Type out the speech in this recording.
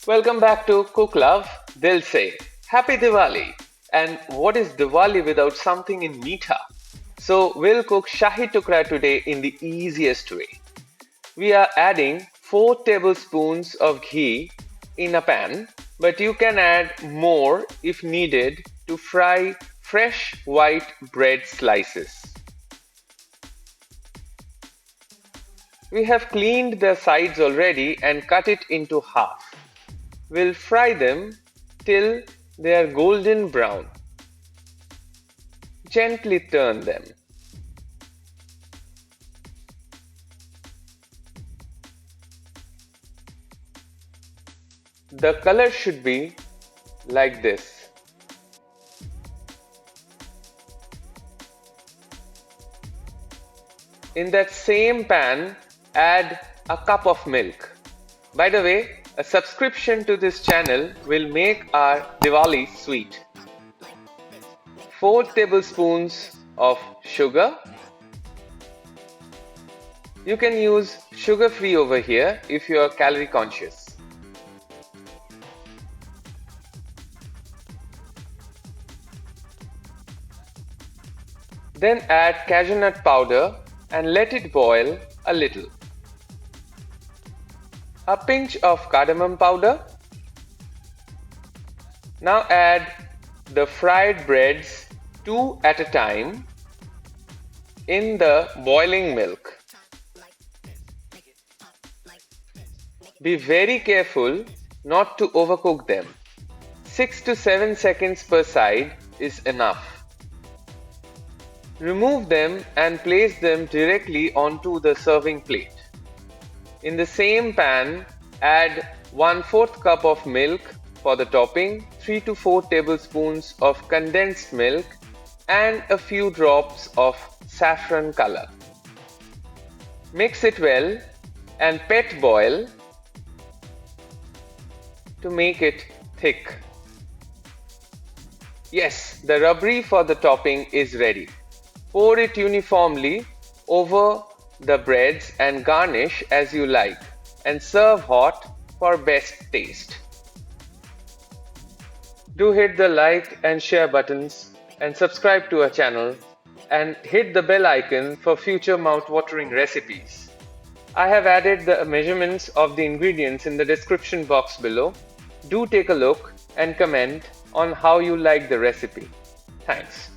Welcome back to Cook Love. They'll say, Happy Diwali! And what is Diwali without something in meetha? So we'll cook Shahi Tukda today in the easiest way. We are adding 4 tablespoons of ghee in a pan, but you can add more if needed to fry fresh white bread slices. We have cleaned the sides already and cut it into half. We'll fry them till they are golden brown. Gently turn them. The color should be like this. In that same pan, add a cup of milk. By the way, a subscription to this channel will make our Diwali sweet. 4 tablespoons of sugar. You can use sugar-free over here if you are calorie conscious. Then add cashew nut powder and let it boil a little. A pinch of cardamom powder. Now add the fried breads 2 at a time in the boiling milk. Be very careful not to overcook them. 6 to 7 seconds per side is enough. Remove them and place them directly onto the serving plate. In the same pan, add 1/4 cup of milk for the topping, 3 to 4 tablespoons of condensed milk, and a few drops of saffron color. Mix it well and pet boil to make it thick. Yes, the rabri for the topping is ready. Pour it uniformly over the breads and garnish as you like, and serve hot for best taste. Do hit the like and share buttons and subscribe to our channel and hit the bell icon for future mouth-watering recipes. I have added the measurements of the ingredients in the description box below. Do take a look and comment on how you like the recipe. Thanks.